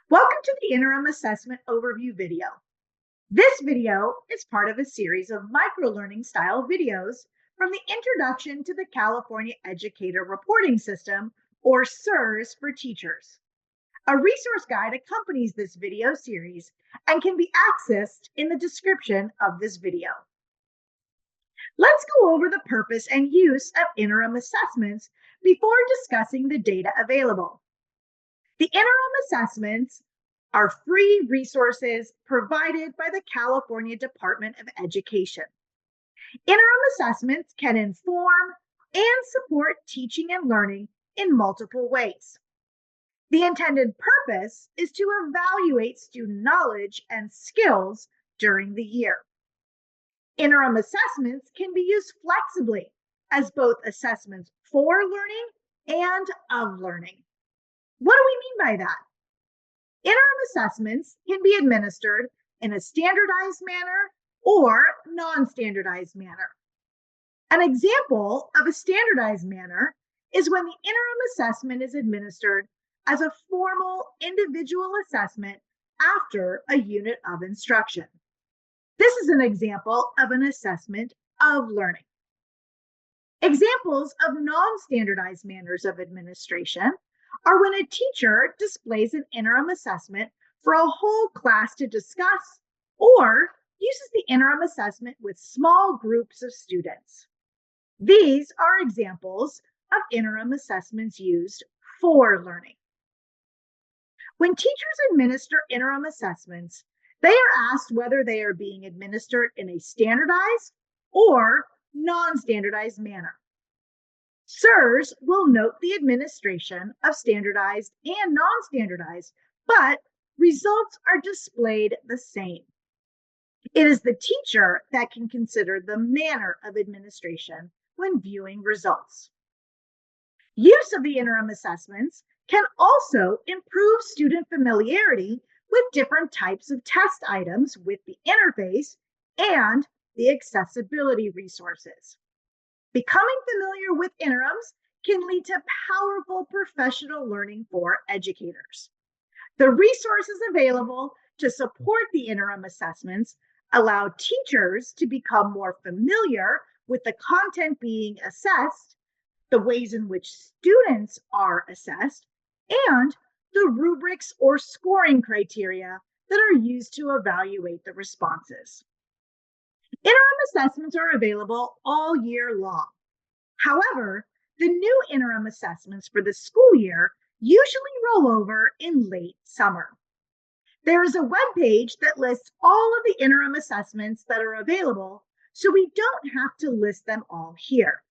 Welcome to the Interim Assessment Overview video. This video is part of a series of microlearning style videos from the Introduction to the California Educator Reporting System, or CERS for teachers. A resource guide accompanies this video series and can be accessed in the description of this video. Let's go over the purpose and use of interim assessments before discussing the data available. The interim assessments are free resources provided by the California Department of Education. Interim assessments can inform and support teaching and learning in multiple ways. The intended purpose is to evaluate student knowledge and skills during the year. Interim assessments can be used flexibly as both assessments for learning and of learning. What do we mean by that? Interim assessments can be administered in a standardized manner or non-standardized manner. An example of a standardized manner is when the interim assessment is administered as a formal individual assessment after a unit of instruction. This is an example of an assessment of learning. Examples of non-standardized manners of administration are when a teacher displays an interim assessment for a whole class to discuss or uses the interim assessment with small groups of students. These are examples of interim assessments used for learning. When teachers administer interim assessments, they are asked whether they are being administered in a standardized or non-standardized manner. CERS will note the administration of standardized and non-standardized, but results are displayed the same. It is the teacher that can consider the manner of administration when viewing results. Use of the interim assessments can also improve student familiarity with different types of test items with the interface and the accessibility resources. Becoming familiar with interims can lead to powerful professional learning for educators. The resources available to support the interim assessments allow teachers to become more familiar with the content being assessed, the ways in which students are assessed, and the rubrics or scoring criteria that are used to evaluate the responses. Interim assessments are available all year long. However, the new interim assessments for the school year usually roll over in late summer. There is a web page that lists all of the interim assessments that are available, so we don't have to list them all here.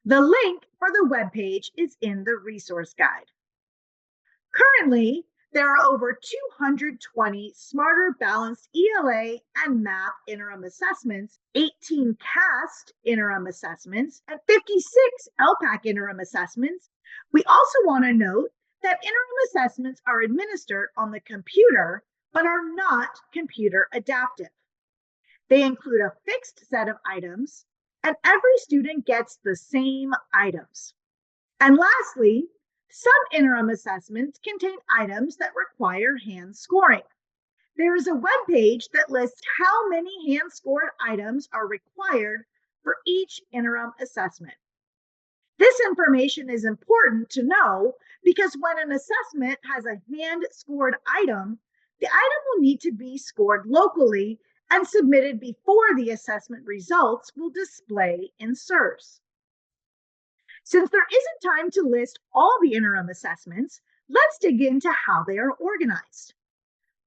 The link for the web page is in the resource guide. Currently, there are over 220 Smarter Balanced ELA and MAP interim assessments, 18 CAST interim assessments, and 56 LPAC interim assessments. We also want to note that interim assessments are administered on the computer, but are not computer adaptive. They include a fixed set of items, and every student gets the same items. And lastly, some interim assessments contain items that require hand scoring. There is a web page that lists how many hand scored items are required for each interim assessment. This information is important to know because when an assessment has a hand scored item, the item will need to be scored locally and submitted before the assessment results will display in CERS. Since there isn't time to list all the interim assessments, let's dig into how they are organized.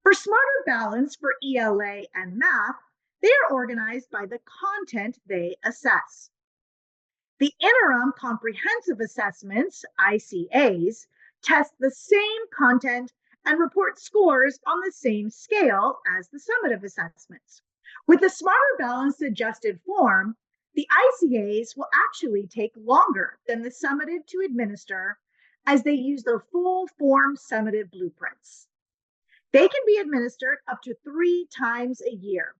For Smarter Balance for ELA and Math, they are organized by the content they assess. The Interim Comprehensive Assessments, ICAs, test the same content and report scores on the same scale as the summative assessments. With the Smarter Balance adjusted form, the ICAs will actually take longer than the summative to administer as they use the full form summative blueprints. They can be administered up to 3 times a year.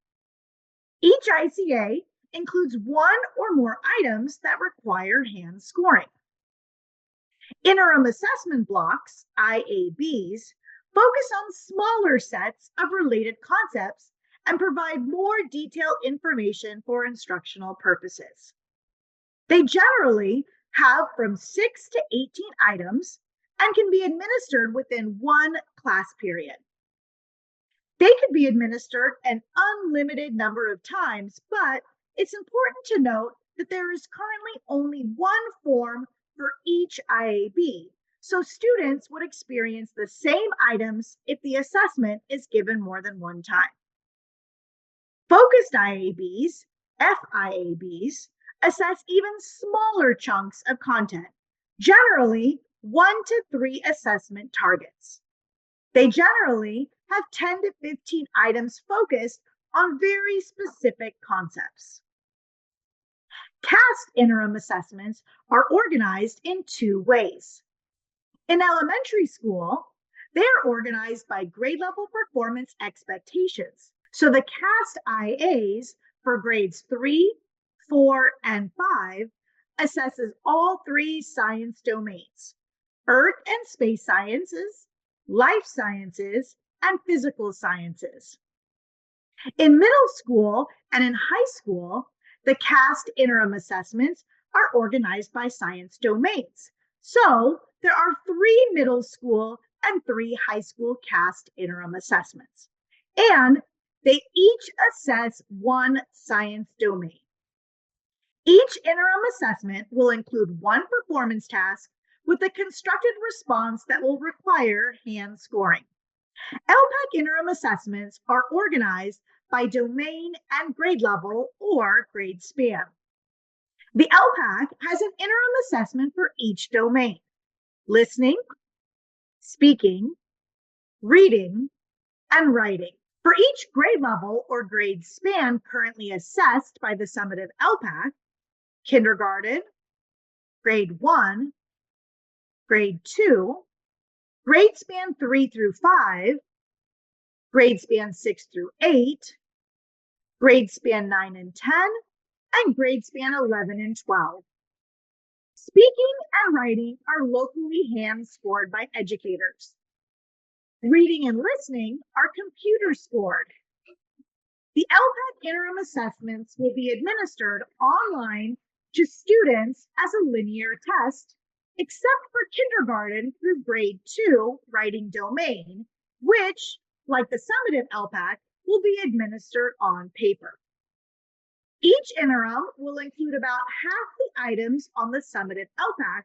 Each ICA includes one or more items that require hand scoring. Interim assessment blocks, IABs, focus on smaller sets of related concepts and provide more detailed information for instructional purposes. They generally have from 6 to 18 items and can be administered within one class period. They could be administered an unlimited number of times, but it's important to note that there is currently only one form for each IAB, so students would experience the same items if the assessment is given more than one time. Focused IABs, FIABs, assess even smaller chunks of content, generally 1 to 3 assessment targets. They generally have 10 to 15 items focused on very specific concepts. CAST interim assessments are organized in two ways. In elementary school, they are organized by grade level performance expectations. So the CAST IAs for grades 3, 4, and 5 assesses all 3 science domains: earth and space sciences, life sciences, and physical sciences. In middle school and in high school, the CAST interim assessments are organized by science domains. So there are 3 middle school and 3 high school CAST interim assessments. And they each assess one science domain. Each interim assessment will include one performance task with a constructed response that will require hand scoring. LPAC interim assessments are organized by domain and grade level or grade span. The LPAC has an interim assessment for each domain: listening, speaking, reading, and writing. For each grade level or grade span currently assessed by the summative LPAC, kindergarten, grade 1, grade 2, grade span 3 through 5, grade span 6 through 8, grade span 9 and 10, and grade span 11 and 12. Speaking and writing are locally hand scored by educators. Reading and listening are computer scored. The LPAC interim assessments will be administered online to students as a linear test, except for kindergarten through grade 2 writing domain, which, like the summative LPAC, will be administered on paper. Each interim will include about half the items on the summative LPAC,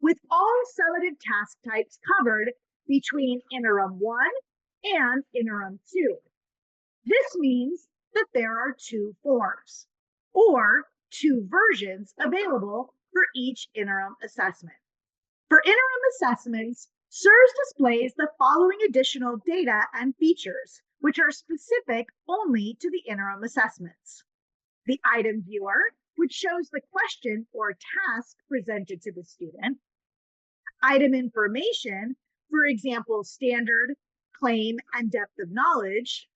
with all summative task types covered between interim 1 and interim 2. This means that there are 2 forms, or 2 versions available for each interim assessment. For interim assessments, SIRS displays the following additional data and features, which are specific only to the interim assessments: the item viewer, which shows the question or task presented to the student; item information, for example, standard, claim, and depth of knowledge;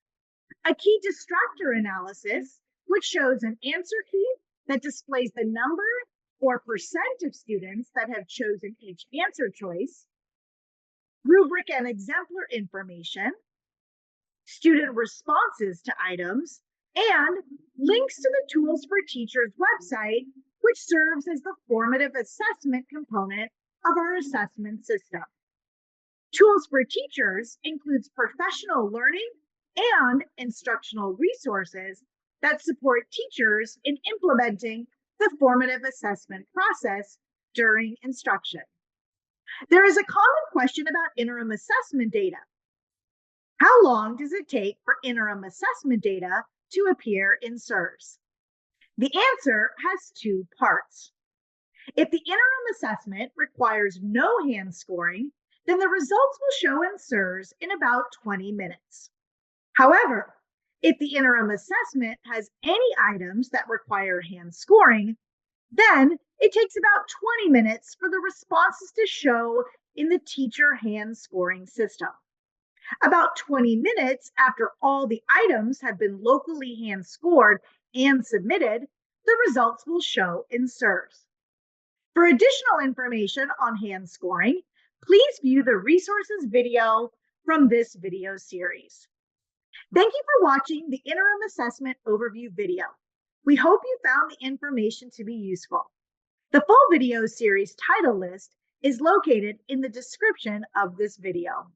a key distractor analysis, which shows an answer key that displays the number or percent of students that have chosen each answer choice; rubric and exemplar information; student responses to items; and links to the Tools for Teachers website, which serves as the formative assessment component of our assessment system. Tools for Teachers includes professional learning and instructional resources that support teachers in implementing the formative assessment process during instruction. There is a common question about interim assessment data. How long does it take for interim assessment data to appear in SIRS? The answer has 2 parts. If the interim assessment requires no hand scoring, then the results will show in SIRS in about 20 minutes. However, if the interim assessment has any items that require hand scoring, then it takes about 20 minutes for the responses to show in the teacher hand scoring system. About 20 minutes after all the items have been locally hand scored and submitted, the results will show in SIRS. For additional information on hand scoring, please view the resources video from this video series. Thank you for watching the Interim Assessment Overview video. We hope you found the information to be useful. The full video series title list is located in the description of this video.